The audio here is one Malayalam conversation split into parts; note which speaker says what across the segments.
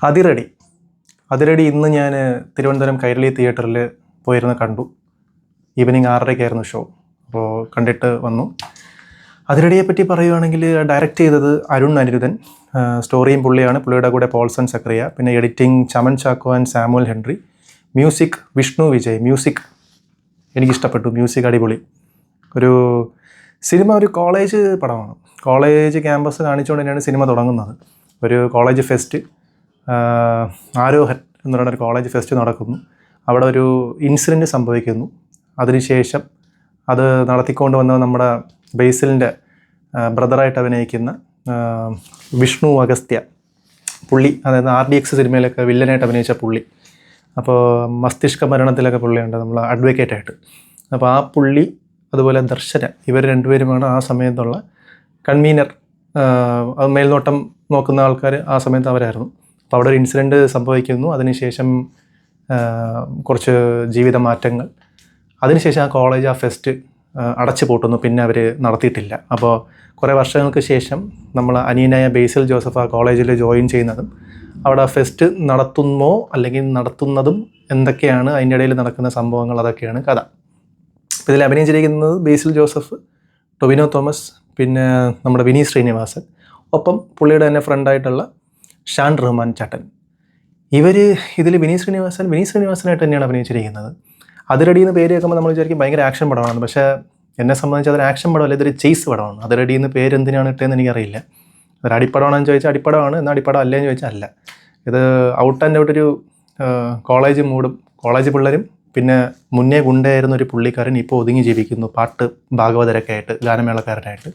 Speaker 1: അതിരടി അതിരടി ഇന്ന് ഞാൻ തിരുവനന്തപുരം കൈരളി തിയേറ്ററിൽ പോയിരുന്ന് കണ്ടു. ഈവനിങ് 6:30-ക്കായിരുന്നു ഷോ. അപ്പോൾ കണ്ടിട്ട് വന്നു. അതിരടിയെ പറ്റി പറയുകയാണെങ്കിൽ ഡയറക്റ്റ് ചെയ്തത് അരുൺ അനിരുദ്ധൻ, സ്റ്റോറിയും പുള്ളിയാണ്, പുള്ളിയുടെ കൂടെ പോൾസൺ സക്രിയ, പിന്നെ editing Chaman Chacko and Samuel Henry, music Vishnu Vijay. Music എനിക്കിഷ്ടപ്പെട്ടു, മ്യൂസിക് അടിപൊളി. ഒരു സിനിമ ഒരു കോളേജ് പടമാണ്. കോളേജ് ക്യാമ്പസ് കാണിച്ചുകൊണ്ട് തന്നെയാണ് സിനിമ തുടങ്ങുന്നത്. ഒരു കോളേജ് ഫെസ്റ്റ്, ആരോഹൻ എന്ന് പറയുന്ന ഒരു കോളേജ് ഫെസ്റ്റ് നടക്കുന്നു. അവിടെ ഒരു ഇൻസിഡൻറ്റ് സംഭവിക്കുന്നു. അതിനുശേഷം അത് നടത്തിക്കൊണ്ട് വന്ന നമ്മുടെ ബേസിലിൻ്റെ ബ്രദറായിട്ട് അഭിനയിക്കുന്ന വിഷ്ണു അഗസ്ത്യ പുള്ളി, അതായത് RDX സിനിമയിലൊക്കെ വില്ലനായിട്ട് അഭിനയിച്ച പുള്ളി. അപ്പോൾ മസ്തിഷ്ക മരണത്തിലൊക്കെ പുള്ളിയുണ്ട്, നമ്മൾ അഡ്വക്കേറ്റായിട്ട്. അപ്പോൾ ആ പുള്ളി, അതുപോലെ ദർശന, ഇവർ രണ്ടുപേരുമാണ് ആ സമയത്തുള്ള കൺവീനർ, മേൽനോട്ടം നോക്കുന്ന ആൾക്കാർ ആ സമയത്ത് അവരായിരുന്നു. അപ്പോൾ അവിടെ ഒരു ഇൻസിഡൻറ്റ് സംഭവിക്കുന്നു. അതിനുശേഷം കുറച്ച് ജീവിത മാറ്റങ്ങൾ. അതിനുശേഷം ആ കോളേജ്, ആ ഫെസ്റ്റ് അടച്ചു പൂട്ടുന്നു. പിന്നെ അവർ നടത്തിയിട്ടില്ല. അപ്പോൾ കുറേ വർഷങ്ങൾക്ക് ശേഷം നമ്മൾ അനിയനായ ബേസിൽ ജോസഫ് ആ കോളേജിൽ ജോയിൻ ചെയ്യുന്നതും അവിടെ ഫെസ്റ്റ് നടത്തുന്നോ അല്ലെങ്കിൽ നടത്തുന്നതും എന്തൊക്കെയാണ്, അതിൻ്റെ ഇടയിൽ നടക്കുന്ന സംഭവങ്ങൾ, അതൊക്കെയാണ് കഥ. ഇതിൽ അഭിനയിച്ചിരിക്കുന്നത് ബേസിൽ ജോസഫ്, ടൊവിനോ തോമസ്, പിന്നെ നമ്മുടെ വിനീത് ശ്രീനിവാസൻ, ഒപ്പം പുള്ളിയുടെ തന്നെ ഫ്രണ്ടായിട്ടുള്ള ഷാൻ റഹ്മാൻ ചട്ടൻ. ഇവർ ഇതിൽ വിനീത് ശ്രീനിവാസനായിട്ട് തന്നെയാണ് അഭിനയിച്ചിരിക്കുന്നത്. അതിരടി എന്ന് പേര് കേൾക്കുമ്പോൾ നമ്മൾ വിചാരിക്കും ഭയങ്കര ആക്ഷൻ പടമാണ്. പക്ഷേ എന്നെ സംബന്ധിച്ച് അതൊരു ആക്ഷൻ പടമല്ല, ഇതൊരു ചേസ് പടമാണ്. അതിരടി എന്ന് പേര് എന്തിനാണ് ഇട്ടതെന്ന് എനിക്കറിയില്ല. അതൊരു അടിപ്പടമാണെന്ന് ചോദിച്ചാൽ അടിപ്പടമാണ്, എന്നാൽ അടിപ്പടം അല്ലേന്ന് ചോദിച്ചാൽ അല്ല. ഇത് ഔട്ട് ആൻഡ് ഔട്ട് ഒരു കോളേജ് മൂടും, കോളേജ് പിള്ളേരും, പിന്നെ മുന്നേ ഗുണ്ടയായിരുന്ന ഒരു പുള്ളിക്കാരൻ ഇപ്പോൾ ഒതുങ്ങി ജീവിക്കുന്നു, പാട്ട് ഭാഗവതരൊക്കെ ആയിട്ട്, ഗാനമേളക്കാരനായിട്ട്.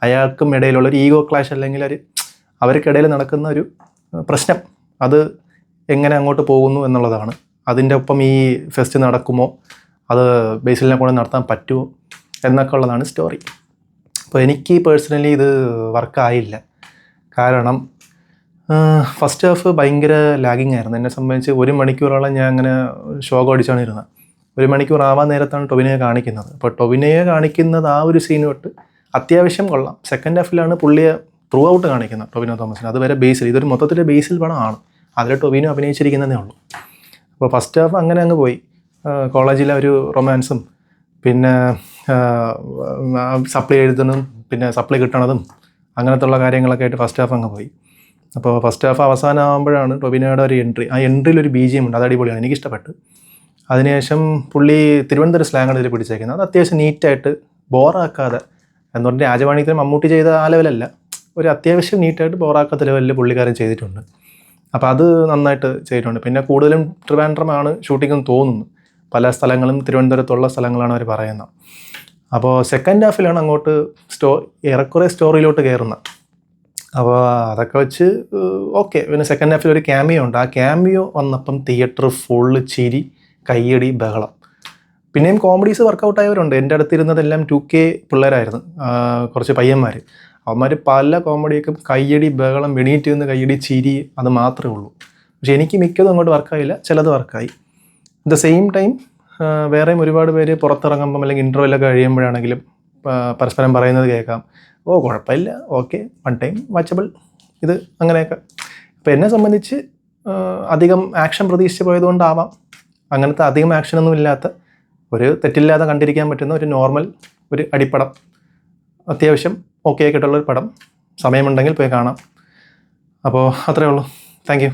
Speaker 1: അയാൾക്കും ഇടയിലുള്ളൊരു ഈഗോ ക്ലാഷ്, അല്ലെങ്കിൽ അവർക്കിടയിൽ നടക്കുന്ന ഒരു പ്രശ്നം, അത് എങ്ങനെ അങ്ങോട്ട് പോകുന്നു എന്നുള്ളതാണ്. അതിൻ്റെ ഒപ്പം ഈ ഫെസ്റ്റ് നടക്കുമോ, അത് ബേസിലിനെ കൂടെ നടത്താൻ പറ്റുമോ എന്നൊക്കെ ഉള്ളതാണ് സ്റ്റോറി. അപ്പോൾ എനിക്ക് പേഴ്സണലി ഇത് വർക്കായില്ല. കാരണം ഫസ്റ്റ് ഹാഫ് ഭയങ്കര ലാഗിങ് ആയിരുന്നു. എന്നെ സംബന്ധിച്ച് 1 മണിക്കൂറോളം ഞാൻ അങ്ങനെ ഷോക്ക് അടിച്ചാണ് ഇരുന്നത്. 1 മണിക്കൂർ ആവാൻ നേരത്താണ് ടൊവിനോയെ കാണിക്കുന്നത്. അപ്പോൾ ടൊവിനോയെ കാണിക്കുന്നത് ആ ഒരു സീൻ തൊട്ട് അത്യാവശ്യം കൊള്ളാം. സെക്കൻഡ് ഹാഫിലാണ് പുള്ളിയെ ത്രൂ ഔട്ട് കാണിക്കുന്നത്, ടൊവിനോ തോമസിന്. അതുവരെ ബേസിൽ, ഇതൊരു മൊത്തത്തിൽ ബേസിൽ പടമാണ്, അതിൽ ടൊവിനോ അഭിനയിച്ചിരിക്കുന്നതേ ഉള്ളൂ. അപ്പോൾ ഫസ്റ്റ് ഹാഫ് അങ്ങനെ അങ്ങ് പോയി. കോളേജിലെ ഒരു റൊമാൻസും, പിന്നെ സപ്ലൈ എഴുതുന്നതും, പിന്നെ സപ്ലൈ കിട്ടണതും, അങ്ങനത്തെ ഉള്ള കാര്യങ്ങളൊക്കെ ആയിട്ട് ഫസ്റ്റ് ഹാഫ് അങ്ങ് പോയി. അപ്പോൾ ഫസ്റ്റ് ഹാഫ് അവസാനമാകുമ്പോഴാണ് ടൊവിനോയുടെ ഒരു എൻട്രി. ആ എൻട്രിയിലൊരു BGM ഉണ്ട്, അത് അടിപൊളിയാണ്, എനിക്കിഷ്ടപ്പെട്ടു. അതിനുശേഷം പുള്ളി തിരുവനന്തപുരം സ്ലാങ്ങാണ് ഇതിൽ പിടിച്ചേക്കുന്നത്. അത് അത്യാവശ്യം നീറ്റായിട്ട് ബോറാക്കാതെ, എന്ന് പറഞ്ഞാൽ രാജവാണിത്തിന് മമ്മൂട്ടി ചെയ്ത ആ ലെവലല്ല, ഒരു അത്യാവശ്യം നീറ്റായിട്ട് ബോറാക്കാത്ത ലെവലിൽ പുള്ളിക്കാരൻ ചെയ്തിട്ടുണ്ട്. അപ്പോൾ അത് നന്നായിട്ട് ചെയ്തിട്ടുണ്ട്. പിന്നെ കൂടുതലും ട്രിവാൻഡ്രമാണ് ഷൂട്ടിംഗ് എന്ന് തോന്നുന്നു. പല സ്ഥലങ്ങളും തിരുവനന്തപുരത്തുള്ള സ്ഥലങ്ങളാണ് അവർ പറയുന്നത്. അപ്പോൾ സെക്കൻഡ് ഹാഫിലാണ് അങ്ങോട്ട് ഏറെക്കുറെ സ്റ്റോറിയിലോട്ട് കയറുന്നത്. അപ്പോൾ അതൊക്കെ വെച്ച് ഓക്കെ. പിന്നെ സെക്കൻഡ് ഹാഫിൽ ഒരു ക്യാമിയോ ഉണ്ട്. ആ ക്യാമിയോ വന്നപ്പം തിയേറ്റർ ഫുള്ള് ചിരി, കയ്യടി, ബഹളം. പിന്നെയും കോമഡീസ് വർക്കൗട്ടായവരുണ്ട്. എൻ്റെ അടുത്തിരുന്നതെല്ലാം 2K പിള്ളേരായിരുന്നു, കുറച്ച് പയ്യന്മാർ. അവന്മാർ പല കോമഡിയൊക്കെ കയ്യടി, ബഹളം, വെണീറ്റ് നിന്ന് കയ്യടി, ചിരി, അത് മാത്രമേ ഉള്ളൂ. പക്ഷെ എനിക്ക് മിക്കതും അങ്ങോട്ട് വർക്കായില്ല, ചിലത് വർക്കായി. അറ്റ് ദ സെയിം ടൈം വേറെയും ഒരുപാട് പേര് പുറത്തിറങ്ങുമ്പം അല്ലെങ്കിൽ ഇൻ്റർവെല്ലൊക്കെ കഴിയുമ്പോഴാണെങ്കിലും പരസ്പരം പറയുന്നത് കേൾക്കാം, ഓ കുഴപ്പമില്ല, ഓക്കെ, 1 ടൈം വാച്ചബിൾ, ഇത് അങ്ങനെയൊക്കെ. അപ്പോൾ എന്നെ സംബന്ധിച്ച് അധികം ആക്ഷൻ പ്രതീക്ഷിച്ച് പോയതുകൊണ്ടാവാം, അങ്ങനത്തെ അധികം ആക്ഷനൊന്നും ഇല്ലാത്ത, ഒരു തെറ്റില്ലാതെ കണ്ടിരിക്കാൻ പറ്റുന്ന ഒരു നോർമൽ ഒരു അടിപ്പടം, അത്യാവശ്യം ഓക്കെ ആയിട്ടുള്ളൊരു പടം. സമയമുണ്ടെങ്കിൽ പോയി കാണാം. അപ്പോൾ അത്രയേ ഉള്ളൂ. Thank you.